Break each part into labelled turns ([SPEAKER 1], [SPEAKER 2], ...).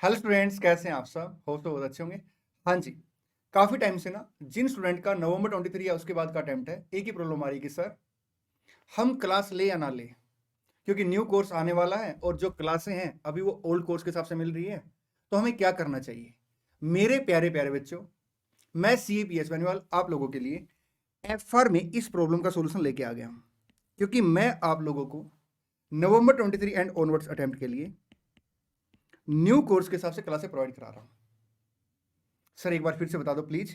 [SPEAKER 1] Hello students, कैसे हैं आप सब? होप तो बहुत अच्छे होंगे। हाँ जी, काफ़ी टाइम से ना जिन स्टूडेंट का नवंबर 23 या उसके बाद का अटेम्प्ट है, एक ही प्रॉब्लम आ रही है कि सर हम क्लास ले या ना ले, क्योंकि न्यू कोर्स आने वाला है और जो क्लासें हैं अभी वो ओल्ड कोर्स के हिसाब से मिल रही है। तो हमें क्या करना चाहिए? मेरे प्यारे प्यारे बच्चों, मैं CAPS बेनीवाल आप लोगों के लिए FR में इस प्रॉब्लम का सोल्यूशन लेके आ गया हूँ, क्योंकि मैं आप लोगों को नवंबर 23 एंड ऑनवर्ड्स अटेम्प्ट के लिए न्यू कोर्स के हिसाब से क्लासें प्रोवाइड करा रहा हूँ। सर एक बार फिर से बता दो प्लीज।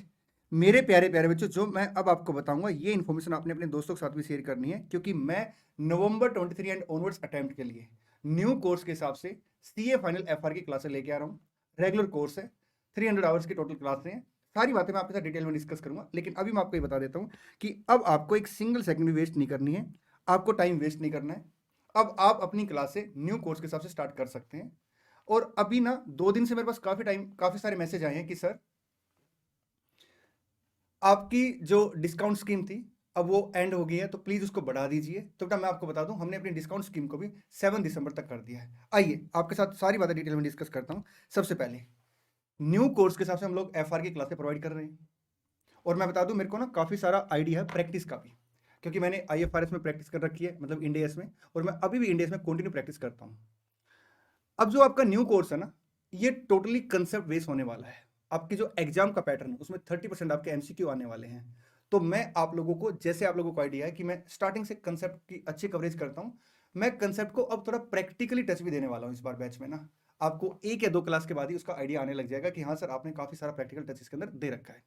[SPEAKER 1] मेरे प्यारे प्यारे बच्चों, जो मैं अब आपको बताऊंगा ये इन्फॉर्मेशन आपने अपने दोस्तों के साथ भी शेयर करनी है, क्योंकि मैं नवंबर 23 एंड ऑनवर्ड्स अटेम्प्ट के लिए न्यू कोर्स के हिसाब से CA फाइनल FR की क्लासें लेके आ रहा हूँ। रेगुलर कोर्स है, 300 आवर्स की टोटल क्लासें हैं। सारी बातें मैं आपके साथ डिटेल में डिस्कस करूंगा, लेकिन अभी मैं आपको ये बता देता हूँ कि अब आपको एक सिंगल सेकंड भी वेस्ट नहीं करनी है, आपको टाइम वेस्ट नहीं करना है। अब आप अपनी क्लासें न्यू कोर्स के हिसाब से स्टार्ट कर सकते हैं। और अभी ना 2 दिन से मेरे पास काफ़ी सारे मैसेज आए हैं कि सर आपकी जो डिस्काउंट स्कीम थी अब वो एंड हो गई है, तो प्लीज उसको बढ़ा दीजिए। तो बेटा मैं आपको बता दूं, हमने अपनी डिस्काउंट स्कीम को भी 7 दिसंबर तक कर दिया है। आइए आपके साथ सारी बातें डिटेल में डिस्कस करता हूं। सबसे पहले न्यू कोर्स के हिसाब से हम लोग FR की क्लासें प्रोवाइड कर रहे हैं। और मैं बता दूं, मेरे को ना काफ़ी सारा आइडिया है प्रैक्टिस का भी, क्योंकि मैंने IFRS में प्रैक्टिस कर रखी है, मतलब इंडियस में, और मैं अभी भी इंडियस में कंटिन्यू प्रैक्टिस करता हूँ। अब जो आपका न्यू कोर्स है ना, ये टोटली कंसेप्ट बेस होने वाला है। आपकी जो एग्जाम का पैटर्न है उसमें 30% आपके MCQ आने वाले हैं। तो मैं आप लोगों को, जैसे आप लोगों को आइडिया है कि मैं स्टार्टिंग से कंसेप्ट की अच्छी कवरेज करता हूं, मैं कंसेप्ट को अब थोड़ा प्रैक्टिकली टच भी देने वाला हूं इस बार बैच में ना। आपको 1 या 2 क्लास के बाद ही उसका आइडिया आने लग जाएगा कि हाँ सर आपने काफी सारा प्रैक्टिकल टच इसके अंदर दे रखा है।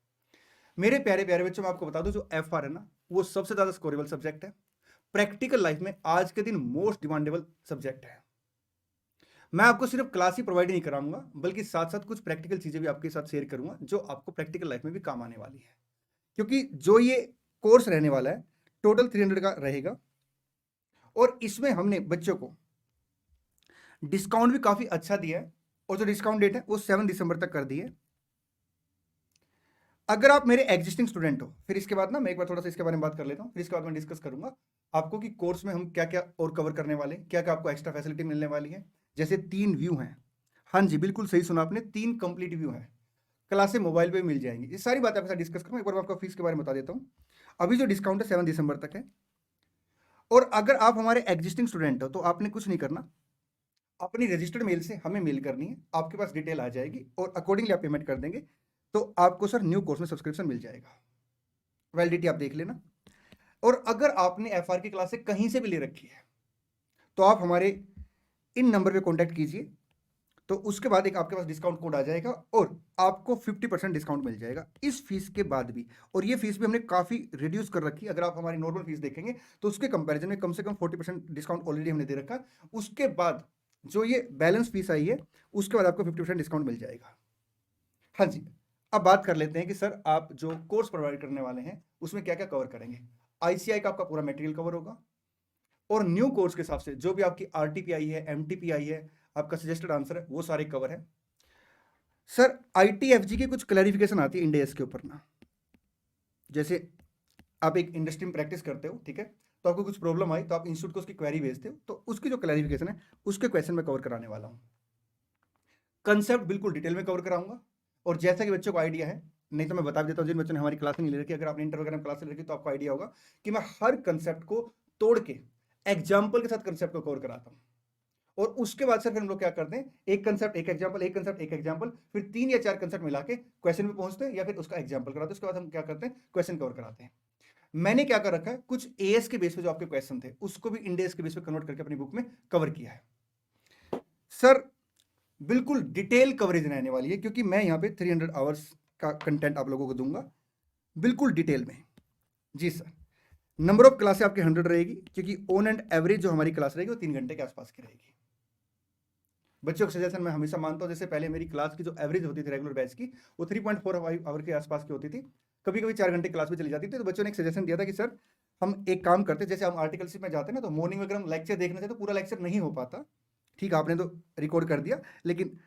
[SPEAKER 1] मेरे प्यारे प्यारे बच्चों, मैं आपको बता दूं, जो FR है ना वो सबसे ज्यादा स्कोरेबल सब्जेक्ट है। प्रैक्टिकल लाइफ में आज के दिन मोस्ट डिमांडेबल सब्जेक्ट है। मैं आपको सिर्फ क्लास ही प्रोवाइड नहीं कराऊंगा, बल्कि साथ साथ कुछ प्रैक्टिकल चीजें भी आपके साथ शेयर करूंगा जो आपको प्रैक्टिकल लाइफ में भी काम आने वाली है। क्योंकि जो ये कोर्स रहने वाला है टोटल 300 का रहेगा, और इसमें हमने बच्चों को डिस्काउंट भी काफी अच्छा दिया है। और जो डिस्काउंट डेट है वो 7 दिसंबर तक कर दी है। अगर आप मेरे एग्जिस्टिंग स्टूडेंट हो, फिर इसके बाद ना मैं एक बार थोड़ा सा इसके बारे में बात कर लेता हूँ, फिर इसके बाद मैं डिस्कस करूंगा आपको कि कोर्स में हम क्या क्या और कवर करने वाले हैं, क्या क्या आपको एक्स्ट्रा फैसिलिटी मिलने वाली है। जैसे 3 व्यू हैं। हाँ जी, बिल्कुल सही सुना आपने, 3 कंप्लीट व्यू है। क्लासें मोबाइल पे मिल जाएंगी। ये सारी बातें आपके साथ डिस्कस करूंगा। एक बार मैं आपको फीस के बारे में बता देता हूँ। अभी जो डिस्काउंट है 7 दिसंबर तक है। और अगर आप हमारे एग्जिस्टिंग स्टूडेंट हो तो आपने कुछ नहीं करना, अपनी रजिस्टर्ड मेल से हमें मेल करनी है, आपके पास डिटेल आ जाएगी और अकॉर्डिंगली आप पेमेंट कर देंगे, तो आपको सर न्यू कोर्स में सब्सक्रिप्शन मिल जाएगा। वैलिडिटी आप देख लेना। और अगर आपने FR की क्लासें कहीं से भी ले रखी है तो आप हमारे इन नंबर पे कांटेक्ट कीजिए, तो उसके बाद एक आपके पास डिस्काउंट कोड आ जाएगा और आपको 50% डिस्काउंट मिल जाएगा इस फीस के बाद भी। और ये फीस भी हमने काफ़ी रिड्यूस कर रखी है। अगर आप हमारी नॉर्मल फीस देखेंगे तो उसके कंपैरिजन में कम से कम 40% डिस्काउंट ऑलरेडी हमने दे रखा है। उसके बाद जो ये बैलेंस फीस आई है उसके बाद आपको 50% डिस्काउंट मिल जाएगा। हाँ जी, अब बात कर लेते हैं कि सर आप जो कोर्स प्रोवाइड करने वाले हैं उसमें क्या क्या कवर करेंगे। ICI का आपका पूरा मटेरियल कवर होगा, और न्यू कोर्स के हिसाब से जो भी आपकी RTPI है, MTPI है, आपका सजेस्टेड आंसर है, वो सारे कवर है। सर ITFG की कुछ क्लैरिफिकेशन आती है इंडेस के ऊपर ना। जैसे आप एक इंडस्ट्री में प्रैक्टिस करते हो, ठीक है, तो आपको कुछ प्रॉब्लम आई तो आप इंस्टीट्यूट को उसकी क्वेरी भेजते हो, तो उसकी जो क्लैरिफिकेशन है उसके क्वेश्चन में कवर कराने वाला हूँ। कंसेप्ट बिल्कुल डिटेल में कवर कराऊंगा। और जैसा कि बच्चों को आइडिया है, नहीं तो मैं बता देता हूँ, जिन बच्चों ने हमारी क्लास नहीं ले रखी, अगर आपने इंटर वगैरह में क्लास ले रखी तो आपको आइडिया होगा कि मैं हर कंसेप्ट को तोड़ के एग्जाम्पल के साथ कंसेप्ट को कवर कराता हूँ। और उसके बाद सर फिर हम लोग क्या करते हैं, एक कंसेप्ट एक एग्जांपल, एक कंसेप्ट एक एग्जांपल, फिर 3 या 4 कंसेप्ट मिला के क्वेश्चन पे पहुंचते हैं, या फिर उसका एग्जांपल कराते हैं। उसके बाद हम क्या करते हैं, क्वेश्चन कवर कराते हैं। मैंने क्या कर रखा है, कुछ AS के बेस पे जो आपके क्वेश्चन थे उसको भी इंडेस के बेस पे कन्वर्ट करके अपनी बुक में कवर किया है। सर बिल्कुल डिटेल कवरेज रहने वाली है, क्योंकि मैं यहाँ पे 300 आवर्स का कंटेंट आप लोगों को दूंगा बिल्कुल डिटेल में। जी सर, नंबर ऑफ क्लासेस आपकी 100 रहेगी, क्योंकि ऑन एंड एवरेज जो हमारी क्लास रहेगी वो 3 घंटे के आसपास की रहेगी। बच्चों का सजेशन मैं हमेशा मानता हूँ, जैसे पहले मेरी क्लास की जो एवरेज होती थी रेगुलर बैच की, वो 3.4 आवर के आसपास की होती थी। कभी कभी 4 घंटे क्लास भी चली जाती थी। तो बच्चों ने एक सजेशन दिया था कि सर हम एक काम करते, जैसे हम आर्टिकलशिप में जाते हैं ना, तो मॉर्निंग में अगर हम लेक्चर देखना चाहते तो पूरा लेक्चर नहीं हो पाता। ठीक, आपने तो रिकॉर्ड कर दिया, लेकिन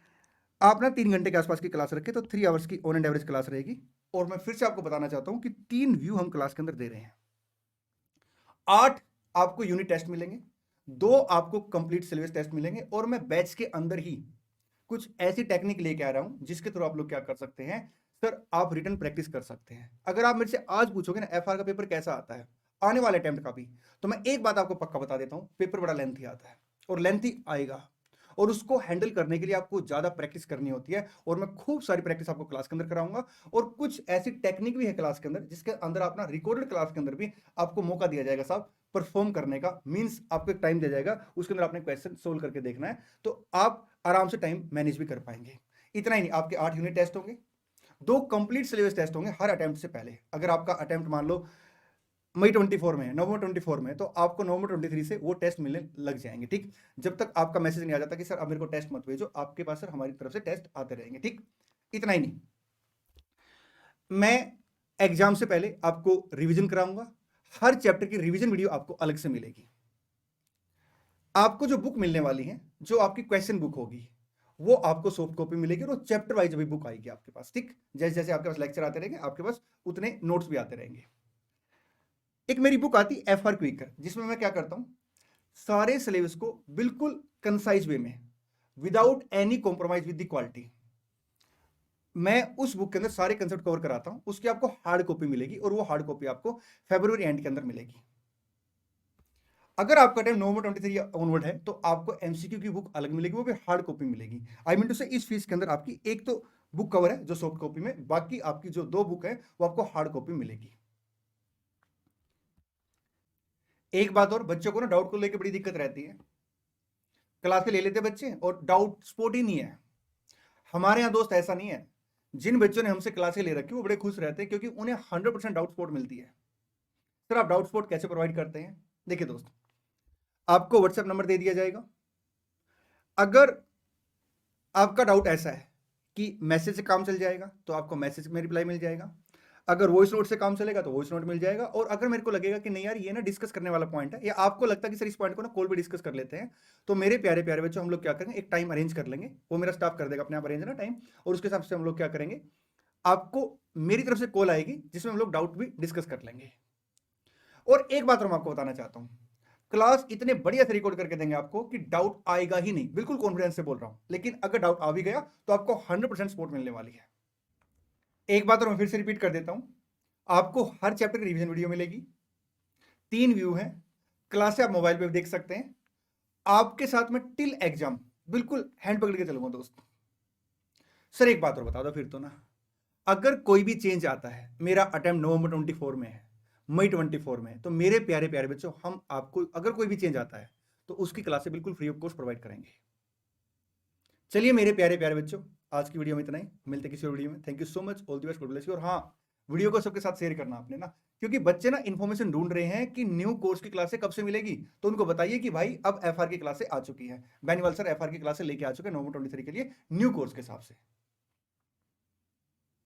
[SPEAKER 1] आप ना 3 घंटे के आसपास की क्लास रखें तो 3 आवर्स की ऑन एंड एवरेज क्लास रहेगी। और मैं फिर से आपको बताना चाहता हूँ कि 3 व्यू हम क्लास के अंदर दे रहे हैं। 8 आपको यूनिट टेस्ट मिलेंगे, 2 आपको कंप्लीट सिलेबस टेस्ट मिलेंगे, और मैं बैच के अंदर ही कुछ ऐसी टेक्निक लेके आ रहा हूं जिसके थ्रू आप लोग क्या कर सकते हैं सर, आप रिटर्न प्रैक्टिस कर सकते हैं। अगर आप मेरे से आज पूछोगे ना एफआर का पेपर कैसा आता है, आने वाले अटेम्प्ट का भी, तो मैं एक बात आपको पक्का बता देता हूं, पेपर बड़ा लेंथी आता है और लेंथी आएगा, और उसको हैंडल करने के लिए आपको ज्यादा प्रैक्टिस करनी होती है। और मैं खूब सारी प्रैक्टिस आपको क्लास के अंदर कराऊंगा, और कुछ ऐसी टेक्निक भी है क्लास के अंदर जिसके अंदर अपना रिकॉर्डेड क्लास के अंदर भी आपको मौका दिया जाएगा साहब परफॉर्म करने का। मींस आपको एक टाइम दिया जाएगा, उसके अंदर आपने क्वेश्चन सोल्व करके देखना है, तो आप आराम से टाइम मैनेज भी कर पाएंगे। इतना ही नहीं, आपके 8 यूनिट टेस्ट होंगे, 2 कंप्लीट सिलेबस टेस्ट होंगे हर अटेम्प्ट से पहले। अगर आपका अटेम्प्ट मान लो मई 24 में है, नवंबर 24 में, तो आपको नवंबर 23 से वो टेस्ट मिलने लग जाएंगे। ठीक, जब तक आपका मैसेज नहीं आ जाता कि सर अब मेरे को टेस्ट मत भेजो, आपके पास सर हमारी तरफ से टेस्ट आते रहेंगे। ठीक, इतना ही नहीं, मैं एग्जाम से पहले आपको रिवीजन कराऊंगा, हर चैप्टर की रिवीजन वीडियो आपको अलग से मिलेगी। आपको जो बुक मिलने वाली है, जो आपकी क्वेश्चन बुक होगी, वो आपको सॉफ्ट कॉपी मिलेगी, और चैप्टर वाइज भी बुक आएगी आपके पास। ठीक, जैसे जैसे आपके पास लेक्चर आते रहेंगे, आपके पास उतने नोट्स भी आते रहेंगे। एक मेरी बुक आती एफआर क्विकर, जिसमें मैं क्या करता हूं, सारे सिलेबस को बिल्कुल कंसाइज वे में, without any compromise with the quality, मैं उस बुक के अंदर सारे कंसेप्ट कवर कराता हूं। उसकी आपको हार्ड कॉपी मिलेगी, और वो हार्ड कॉपी आपको फरवरी एंड के अंदर मिलेगी। अगर आपका टाइम नवंबर 23 ऑनवर्ड है, तो आपको एमसीक्यू की बुक अलग मिलेगी, वो भी हार्ड कॉपी मिलेगी। आई मीन टू से इस फीस के अंदर आपकी एक तो बुक कवर है जो सॉफ्ट कॉपी में, बाकी आपकी जो 2 बुक है वो आपको हार्ड कॉपी मिलेगी। एक बात और, बच्चों को ना डाउट को लेकर बड़ी दिक्कत रहती है, क्लास के ले लेते बच्चे और डाउट स्पॉट ही नहीं है। हमारे यहाँ दोस्त ऐसा नहीं है, जिन बच्चों ने हमसे क्लासें ले रखी वो बड़े खुश रहते हैं, क्योंकि उन्हें 100% डाउट स्पॉट मिलती है। सर आप डाउट स्पॉट कैसे प्रोवाइड करते हैं? देखिए दोस्त, आपको व्हाट्सएप नंबर दे दिया जाएगा। अगर आपका डाउट ऐसा है कि मैसेज से काम चल जाएगा, तो आपको मैसेज में रिप्लाई मिल जाएगा। अगर वॉइस नोट से काम चलेगा तो वॉइस नोट मिल जाएगा। और अगर मेरे को लगेगा कि नहीं यार ये ना डिस्कस करने वाला पॉइंट है, या आपको लगता है कि सर इस पॉइंट को ना कॉल पे डिस्कस कर लेते हैं, तो मेरे प्यारे प्यारे बच्चों, हम लोग क्या करेंगे, एक टाइम अरेंज कर लेंगे, वो मेरा स्टाफ कर देगा अपने आप अरेंज ना टाइम, और उसके हिसाब से हम लोग क्या करेंगे, आपको मेरी तरफ से कॉल आएगी जिसमें हम लोग डाउट भी डिस्कस कर लेंगे। और एक बात और मैं आपको बताना चाहता हूं, क्लास इतने बढ़िया से रिकॉर्ड करके देंगे आपको कि डाउट आएगा ही नहीं, बिल्कुल कॉन्फिडेंस से बोल रहा हूं। लेकिन अगर डाउट आ भी गया तो आपको 100% सपोर्ट मिलने वाली है। एक बात और मैं फिर से रिपीट कर देता हूं, आपको हर चैप्टर की रिवीजन वीडियो मिलेगी, 3 व्यू है, क्लास से आप मोबाइल पे देख सकते हैं। आपके साथ में टिल एग्जाम बिल्कुल हैंड पकड़ के चलूंगा दोस्त। सर एक बात और बता दो फिर तो ना, अगर कोई भी चेंज आता है, मेरा अटेम्प्ट नवंबर 24 में है, मई 24 में है, तो मेरे प्यारे प्यारे बच्चों, हम आपको अगर कोई भी चेंज आता है तो उसकी क्लासें बिल्कुल फ्री ऑफ कॉस्ट प्रोवाइड करेंगे। चलिए मेरे प्यारे प्यारे बच्चों, आज की वीडियो में इतना ही, मिलते किसी और वीडियो में। Thank you so much, all the best, God bless you. और हाँ, वीडियो को सबके साथ शेयर करना आपने ना, क्योंकि बच्चे ना इन्फॉर्मेशन ढूंढ रहे हैं कि न्यू कोर्स की क्लासें कब से मिलेगी, तो उनको बताइए कि भाई अब एफआर की क्लासें आ चुकी है। बेनीवाल सर एफआर की क्लासें लेके आ चुके हैं नवंबर 23 के लिए न्यू कोर्स के हिसाब से।